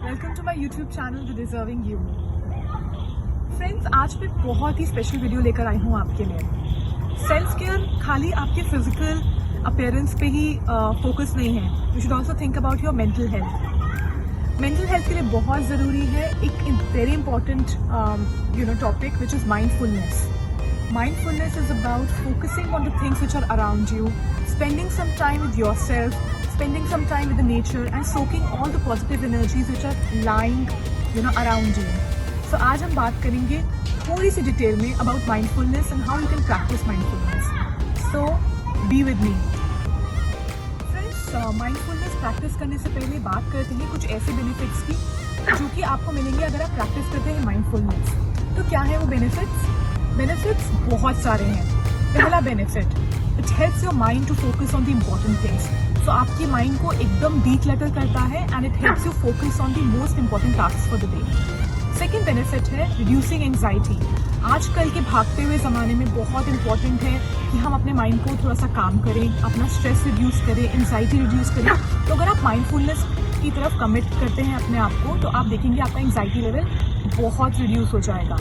Welcome to my YouTube channel the deserving you. Friends, आज मैं बहुत ही स्पेशल वीडियो लेकर आई हूँ आपके लिए। सेल्फ केयर खाली आपके फिजिकल अपीयरेंस पे ही फोकस नहीं है। You should also think about your mental health. Mental health के लिए बहुत ज़रूरी है एक very important topic which is mindfulness. Mindfulness is about focusing on the things which are around you, spending some time with yourself, spending some time with the nature and soaking all the positive energies which are lying, around you. So आज हम बात करेंगे थोड़ी सी detail में about mindfulness and how you can practice mindfulness. So be with me. Friends, mindfulness practice करने से पहले बात करते हैं कुछ ऐसे benefits की जो कि आपको मिलेंगे अगर आप practice करते हैं mindfulness. तो क्या है वो benefits? बेनिफिट्स बहुत सारे हैं। पहला benefit, it helps your mind to focus on the important things. So आपकी माइंड को एकदम डीक्लटर करता है and it helps you focus on the most important task for the day. Second benefit है रिड्यूसिंग एंग्जाइटी। आजकल के भागते हुए ज़माने में बहुत इंपॉर्टेंट है कि हम अपने माइंड को थोड़ा सा काम करें, अपना स्ट्रेस रिड्यूस करें, एंग्जाइटी रिड्यूस करें। तो अगर आप माइंडफुलनेस की तरफ कमिट करते हैं अपने आप को, तो आप देखेंगे आपका एंग्जाइटी लेवल बहुत रिड्यूस हो जाएगा।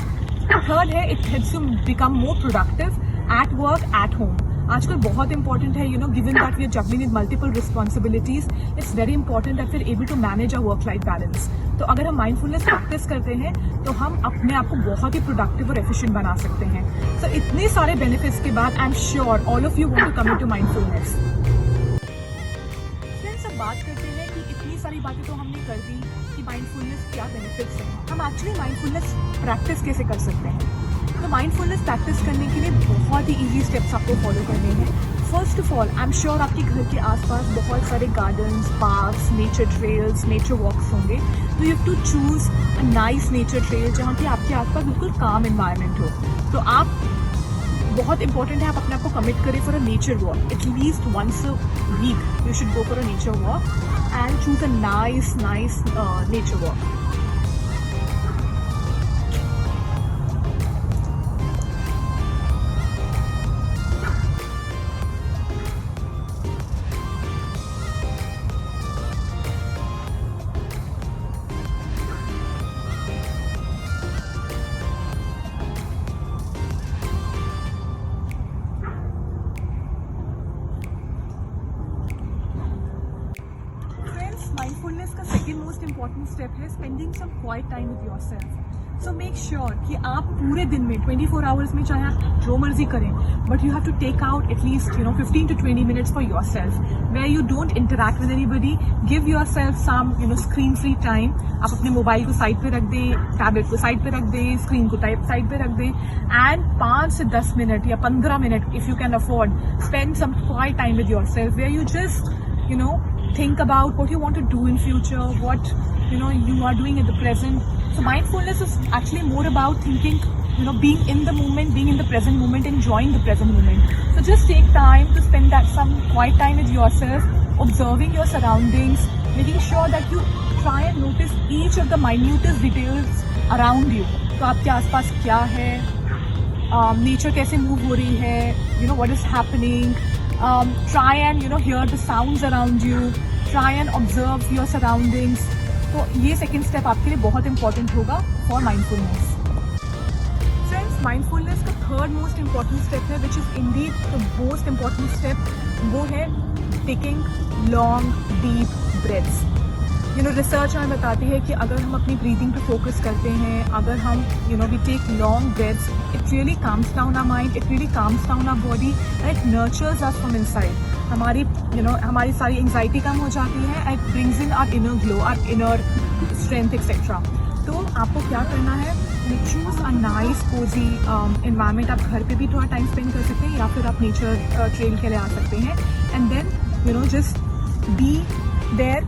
थर्ड है, it helps you become more productive at work at home. आजकल बहुत इंपॉर्टेंट है, given that we are juggling with multiple responsibilities, it's very important that we are able to manage a work life balance. तो अगर हम mindfulness practice करते हैं तो हम अपने आप को बहुत ही प्रोडक्टिव और एफिशिएंट बना सकते हैं। सो इतने सारे बेनिफिट्स के बाद I am sure all of you want to commit to mindfulness. Friends, अब बात करते हैं कि इतनी सारी बातें तो हमने कर दी कि माइंडफुलनेस क्या बेनिफिट्स हैं। हम एक्चुअली माइंडफुलनेस प्रैक्टिस कैसे कर सकते हैं? तो माइंडफुलनेस प्रैक्टिस करने के लिए बहुत ही इजी स्टेप्स आपको फॉलो करने हैं। First of all, I am sure आपके घर के आसपास बहुत सारे gardens, parks, nature trails, nature walks होंगे। तो you have to choose a nice nature trail जहाँ की आपके आसपास बिल्कुल काम एनवायरनमेंट हो। तो आप बहुत इंपॉर्टेंट है आप अपने आप को कमिट करें for a nature walk. At least once a week you should go for a nature walk and choose a nice nature walk. Mindfulness का सेकेंड मोस्ट इंपॉर्टेंट स्टेप है spending some quiet time with yourself. So make sure कि आप पूरे दिन में 24 hours में चाहे आप जो मर्जी करें, but you have to take out at least 15 to 20 minutes for yourself where you don't interact with anybody. Give yourself some screen free time. आप अपने मोबाइल को साइड पे रख दें, टैबलेट को साइड पे रख दें, स्क्रीन को साइड पे रख दें एंड 5 से 10 मिनट या 15 minute if you can afford spend some quiet time with yourself where you just think about what you want to do in future, what you are doing in the present. So mindfulness is actually more about thinking, being in the moment, being in the present moment, enjoying the present moment. So just take time to spend that some quiet time with yourself, observing your surroundings, making sure that you try and notice each of the minutest details around you. तो आपके आसपास क्या है, nature कैसे move हो रही है, what is happening. Try and hear the sounds around you. Try and observe your surroundings. तो ये सेकेंड स्टेप आपके लिए बहुत इंपॉर्टेंट होगा फॉर माइंडफुलनेस। फ्रेंड्स, माइंडफुलनेस का थर्ड मोस्ट इंपॉर्टेंट स्टेप है which is Indeed the most important step, वो है taking long deep breaths. Research हमें बताती है कि अगर हम अपनी ब्रीदिंग पे फोकस करते हैं, अगर हम we take long breaths, it really calms down our mind, it really calms down our body and it nurtures us from inside. हमारी सारी एंग्जाइटी कम हो जाती है and it brings in our inner glow, our inner strength etcetera. तो आपको क्या करना है, choose a nice cozy environment. आप घर पे भी थोड़ा टाइम स्पेंड कर सकते हैं या फिर आप नेचर ट्रेल के लिए आ सकते हैं and then just be there.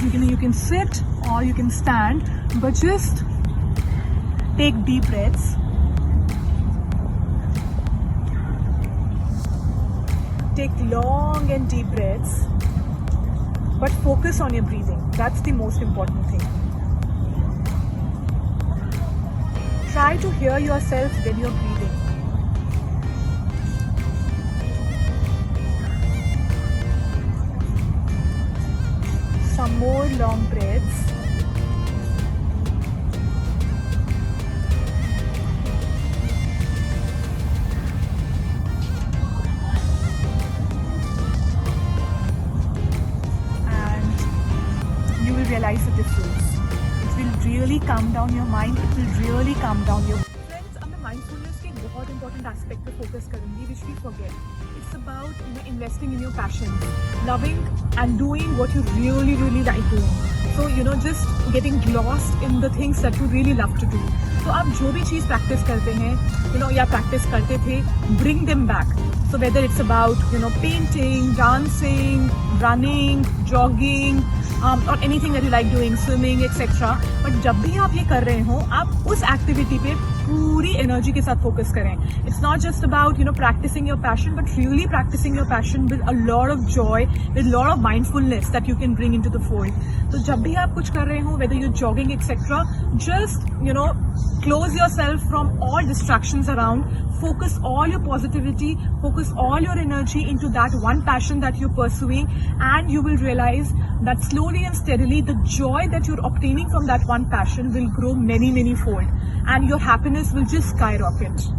You can sit or you can stand, but just take deep breaths. Take long and deep breaths, but focus on your breathing. That's the most important thing. Try to hear yourself when you're breathing. Some more long breaths. videos. It will really calm down your mind. It will really calm down your... Friends, अब मैं mindfulness के एक बहुत important aspect पे focus करूँगी, which we forget. It's about investing in your passions, loving and doing what you really, really like doing. So just getting lost in the things that you really love to do. तो आप जो भी चीज़ practice करते हैं या practice करते थे, bring them back. So whether it's about painting, dancing, running, jogging, or anything that you like doing, swimming, etc. But जब भी आप ये कर रहे हो, आप उस एक्टिविटी पे पूरी एनर्जी के साथ फोकस करें. It's not just about practicing your passion, but really practicing your passion with a lot of joy, with a lot of mindfulness that you can bring into the fold. तो जब भी आप कुछ कर रहे हो, whether you're jogging, etc., just close yourself from all distractions around. Focus all your positivity, focus all your energy into that one passion that you're pursuing, and you will realize that slowly and steadily the joy that you're obtaining from that one passion will grow many, many fold, and your happiness will just skyrocket.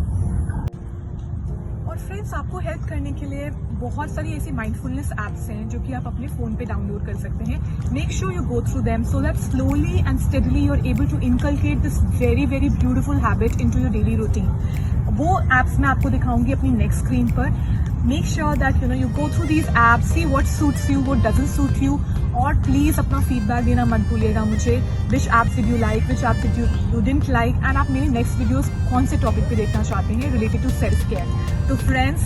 और friends, आपको help करने के लिए बहुत सारी ऐसी mindfulness apps हैं जो कि आप अपने फ़ोन पे डाउनलोड कर सकते हैं. Make sure you go through them so that slowly and steadily you are able to inculcate this very very beautiful habit into your daily routine. वो एप्स मैं आपको दिखाऊंगी अपनी नेक्स्ट स्क्रीन पर. Make sure that you go through these apps, see what suits you, what doesn't suit you, और please अपना feedback देना मत भूलिएगा मुझे. Which apps did you like, which apps did you didn't like, and आप मेरी next videos कौन से टॉपिक पे देखना चाहते हैं रिलेटेड टू सेल्फ केयर. तो friends,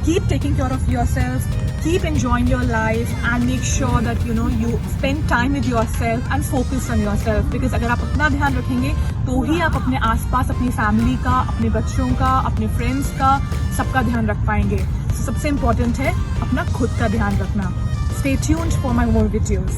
keep taking care of yourself, keep enjoying your life, and make sure that you spend time with yourself and focus on yourself, because अगर आप अपना ध्यान रखेंगे तो ही आप अपने आसपास अपनी फैमिली का, अपने बच्चों का, अपने फ्रेंड्स का, सबका ध्यान रख पाएंगे. सबसे इम्पोर्टेंट है अपना खुद का ध्यान रखना. Stay tuned for my more videos.